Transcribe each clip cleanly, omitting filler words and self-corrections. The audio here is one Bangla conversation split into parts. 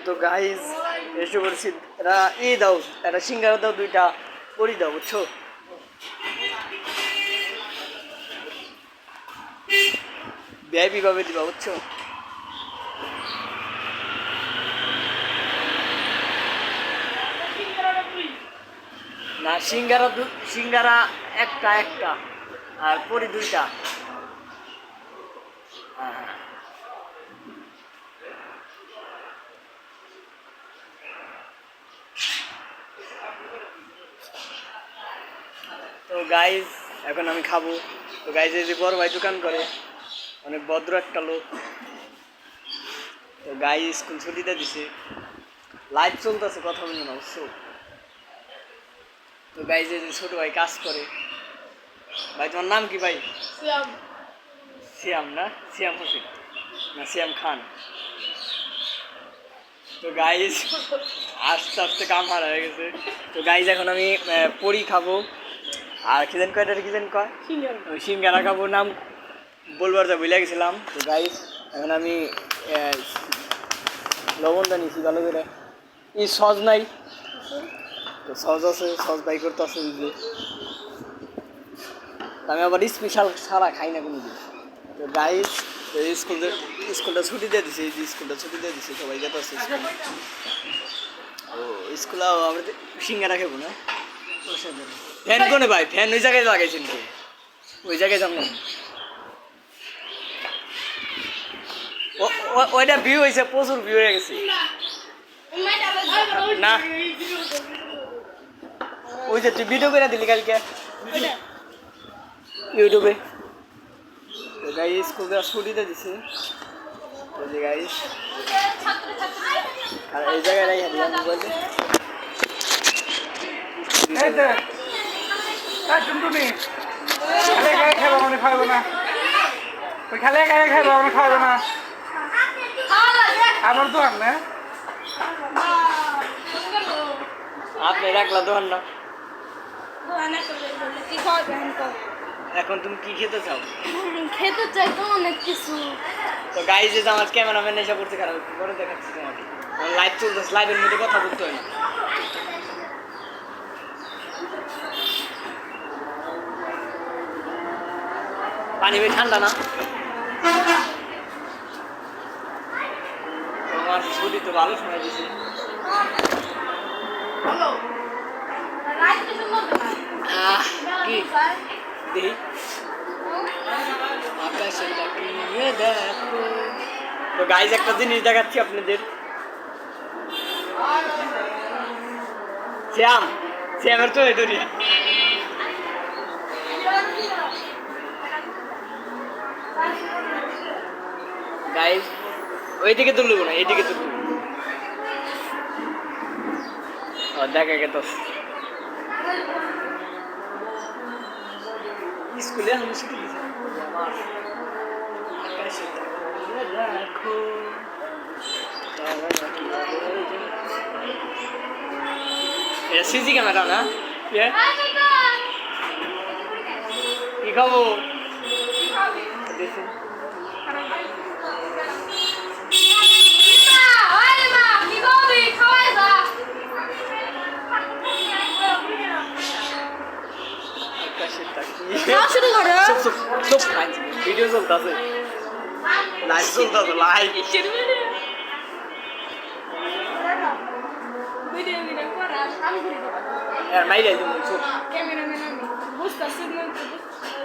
তো গাইজ এসে বলছি এরা দাও, একটা সিঙ্গারা দাও, দুইটা পরি দাও, বুঝছো? ভিআইপি ভাবে দিবা, বুঝছো? না, সিঙ্গারা একটা একটা আর পরি দুইটা। হ্যাঁ, তো গাইজ এখন আমি খাবো। তো গাইজ এই যে বড় ভাই দোকান করে, অনেক ভদ্র একটা লোক। তো গাইজ স্কুল ছুটিতে দিছে, লাইভ চলতেছে, কথা বলবে না, বুঝছো? তো গাইজ এই যে ছোট ভাই কাজ করে। ভাই তোমার নাম কি ভাই? সিয়াম না, সিয়াম হোসেন না, সিয়াম খান। তো গাইজ আস্তে আস্তে কাম হারা হয়ে গেছে। তো গাইজ এখন আমি পরি খাবো, আর খিদেন কয়টা খিদেন কয় সিঙ্গারা খাবো, নাম বলবার যা ভুলে গেছিলাম। তো গাইজ এখন আমি লবণটা নিছি ভালো করে। সস নাই, তো সস আছে, সস বাই করতে আছে বুঝলি। আমি আবার স্পেশাল সারা খাই না কোনো দিন। তো গাইজ স্কুলটা ছুটি দিয়ে দিছে, এই যে স্কুলটা ছুটি দিয়ে দিছে, সবাই যেতে আছে স্কুল। ও স্কুলে আমরা সিঙ্গারা খাবো না। ফ্যান কোনে ভাই? ফ্যান ওই জায়গায় লাগাইছেন কি? ওই জায়গায় যান না, ওইটা ভিউ হয়েছে, প্রচুর ভিউ হয়ে গেছে না। ওই যে তুই ভিডিও করে দিলি কালকে ইউটিউবে। তো গাইস স্কুল ছুটিতে দিছে, ওই যে গাইস আর এই জায়গায় রাই হারিয়ে আমি বলতে খাবে না, খালে গায়ে খাইবো, আমরা খাওয়াবো না। আমার তো আর না, আপনি রাখলা দোকান না। এখন তুমি কি খেতে চাও? খেতে চাই তো অনেক কিছু। তো গাইজ যে আমার ক্যামেরাম্যান এসে পড়তে খারাপ করে দেখাচ্ছি তোমাকে, লাইভ চলতেছে, লাইভের মধ্যে কথা বলতে হয় না। পানি বেশ ঠান্ডা না? আমার ছুটি তো ভালো সময় দিয়েছে। কি দেখি আকাশে তাকিয়ে দেখো। তো গাইজ একটা জিনিস দেখাচ্ছি আপনাদের। শ্যামের তো এদরি গাইজ ওইদিকে তুলব না, এইদিকে তুলব। দেখা গেত স্কুলে আমি ছুটি দিয়েছি। আমার আকাশে তাকিয়ে দেখো, এটা সিসি ক্যামেরা না? কি খাবো? ভিডিও চলতেছে, লাইভ চলতেছে, লাইভ।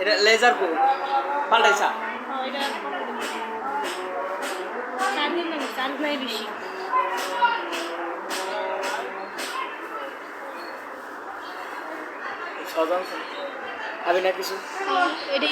এটা লেজার কো পাল্টাইছা? আমি না কিছু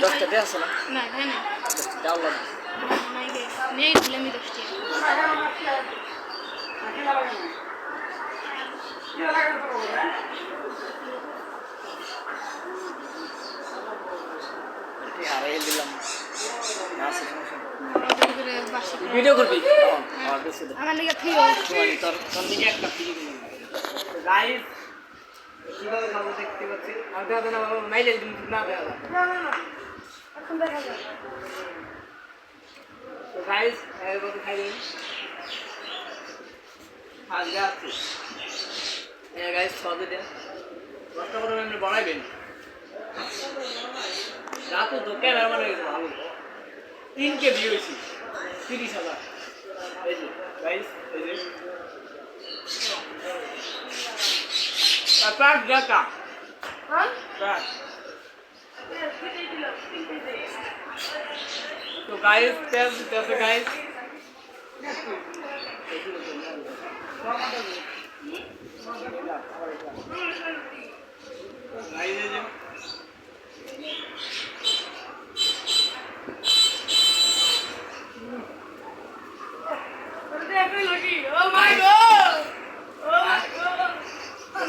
10টা দিয়ে আছে না? না না 10টা ডাউনলোড নেই দিলে আমি 10টা হারাই দিলাম না। ভিডিও করবি আমার লাগে ফ্রি তোর দিকে একটা ফ্রি গাইস কিভাবে খাবো দেখতে পাচ্ছি। আর দেখা না মাইলে না দেখা যায় না এখন দেখা যায়। তো গাইস এর মধ্যে খাই দিন। আজকে আসছি গাইস সদে দেন কষ্ট করে এমনি বানাইবেন রাতও তো ক্যামেরা মানে ভালো 3K ভিউ হয়েছে 30,000 এই যে গাইস এই যে পাঁচ টাকা হ্যাঁ পাঁচ तो गाइस तेल जैसे गाइस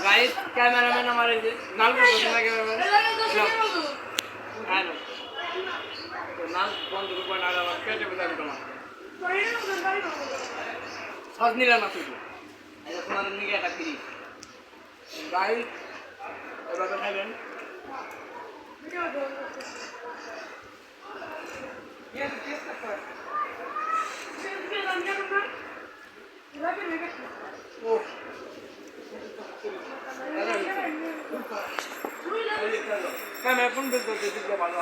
गाइस कैमरामैन हमारे नाल को कैमरामैन हेलो तो नाल बंद को बना रहा है कैसे बता दूं मैं सच नहीं लेना तुझे ऐसा तुम्हारे नहीं क्या टक्करी गाइस अब आप खाएं ये टेस्ट कर ओ कैमरा कौन बेच करते दिखला भालो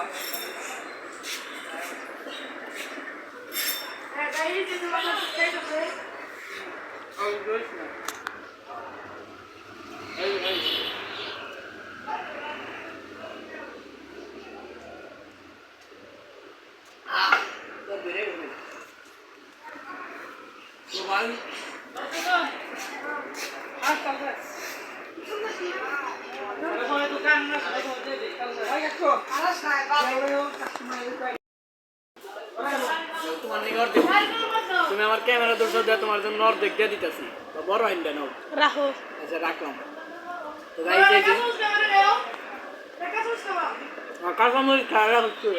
তুমি আমার ক্যামেরা দর্শক দিয়ে তোমার জন্য অর্ধেক দিয়ে দিতেছি বড় আইন দেন রাখো আচ্ছা রাখলাম তো গাইস এই যে কাঁচামরিচ খাওয়া হচ্ছে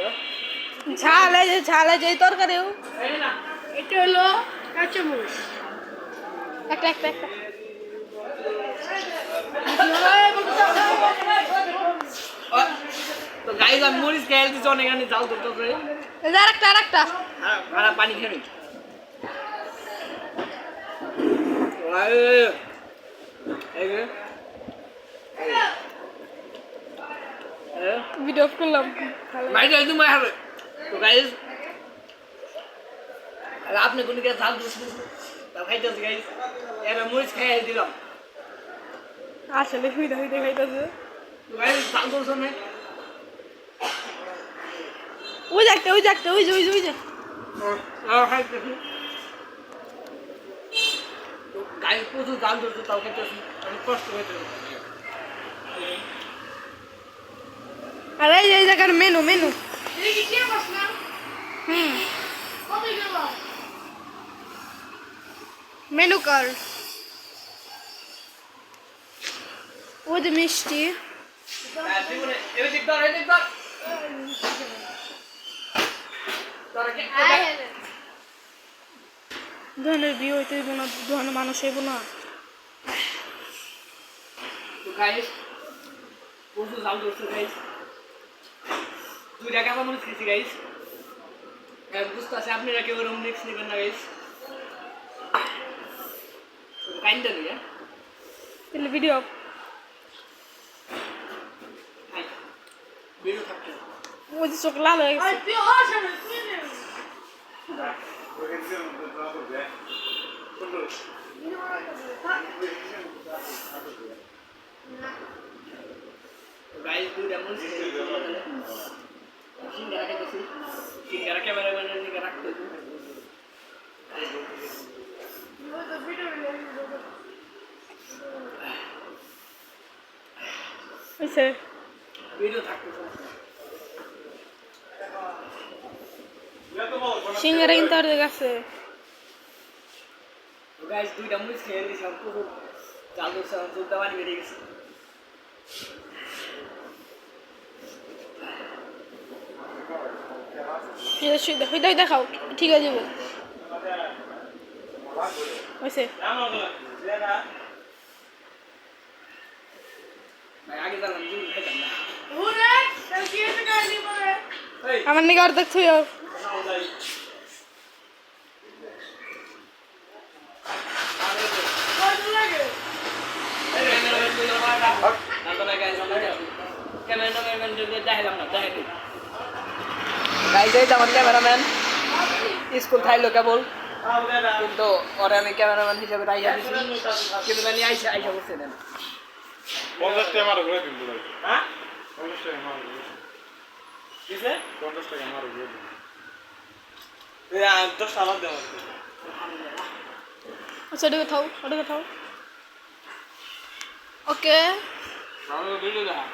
ঝাল আছে এই তরকারিও এটা হলো কাঁচামরিচ একটা একটা একটা তো গাইস আমি মরিচ খেয়ে দিচ্ছি অনেক আনি জাল ধরতে আরেকটা হ্যাঁ ভাড়া পানি খেয়ে নিই ভিডিও করলাম মাইকে একদম মাই হবে তো গাইস আর আপনি কোন কে জাল ধরছেন তা খাইতেছে গাইস এবার মরিচ খেয়ে দিলাম আসলে হইতে খাইতেছে তো গাইস জাল ধরছেন না ওই যে খাইতেছি তো গাইস প্রচুর জাল ধরছে তাও খাইতেছি অনেক কষ্ট হইতেছে আর এই জায়গার মেনু মেনু কার্ড ওই যে মিষ্টি ধরনের বিয়ে হইতে হইব না ধরনের মানুষ হইব না গাইস প্রচুর জাল ধরছে গাইস 2 টাকা মনে খেয়েছি গাইস বুঝতে আছে আপনারা কেউ এরকম নেক্সট নেবেন না গাইস কাইন্ডা নিয়ে তাহলে ভিডিও ভিডিও থাকছে ওই যে চোখ লাল হয়ে গেছে गाइस दूध एमन सिंगारा के देखो सिंगारा के बारे में नहीं रखते ऐसे वीडियो থাকতে সিঙ্গারা কিন্তু আর গেছে गाइस দুইটা মুড়ি খেয়ে দিছি আর পুরো চালু দুধটা পানি বেরিয়ে গেছে দেখাও ঠিক আছে যাবো হয়েছে আমার নাকি অর্ধেক থুই আমার ক্যামেরাম্যান স্কুল থাইলো কেবল কিন্তু ওরা আমি ক্যামেরাম্যান হিসেবে রাইয়া দিছি কিন্তু মানে আইসা আইসা করছে না 50 টাকা মারো ঘুরে দিন পুরো হ্যাঁ 50 টাকা মারো কিসে 50 টাকা মারো ঘুরে দিন 10 টাকা দেব আচ্ছা ওটাকে থাও ওকে ভিডিও দেখা